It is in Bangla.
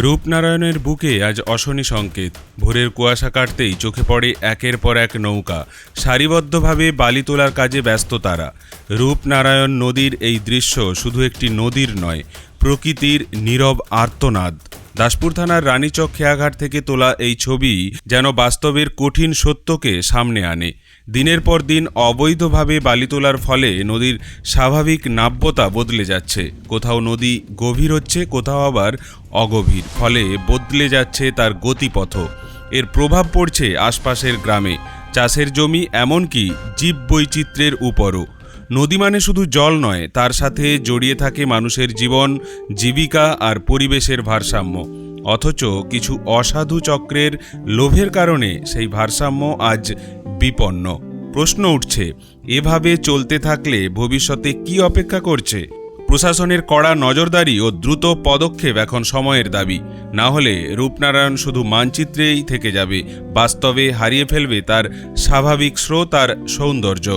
রূপনারায়ণের বুকে আজ অশনি সংকেত। ভোরের কুয়াশা কাটতেই চোখে পড়ে একের পর এক নৌকা। সারিবদ্ধভাবে বালি তোলার কাজে ব্যস্ত তারা। রূপনারায়ণ নদীর এই দৃশ্য শুধু একটি নদীর নয়, প্রকৃতির নীরব আর্তনাদ। দাসপুর থানার রানীচক খেয়াঘাট থেকে তোলা এই ছবি যেন বাস্তবের কঠিন সত্যকে সামনে আনে। দিনের পর দিন অবৈধভাবে বালি তোলার ফলে নদীর স্বাভাবিক নাব্যতা বদলে যাচ্ছে। কোথাও নদী গভীর হচ্ছে, কোথাও আবার অগভীর, ফলে বদলে যাচ্ছে তার গতিপথ। এর প্রভাব পড়ছে আশপাশের গ্রামে, চাষের জমি, এমনকি জীববৈচিত্র্যের উপরও। নদী মানে শুধু জল নয়, তার সাথে জড়িয়ে থাকে মানুষের জীবন, জীবিকা আর পরিবেশের ভারসাম্য। অথচ কিছু অসাধু চক্রের লোভের কারণে সেই ভারসাম্য আজ বিপন্ন। প্রশ্ন উঠছে, এভাবে চলতে থাকলে ভবিষ্যতে কি অপেক্ষা করছে? প্রশাসনের কড়া নজরদারি ও দ্রুত পদক্ষেপ এখন সময়ের দাবি। না হলে রূপনারায়ণ শুধু মানচিত্রেই থেকে যাবে, বাস্তবে হারিয়ে ফেলবে তার স্বাভাবিক স্রোত আর সৌন্দর্য।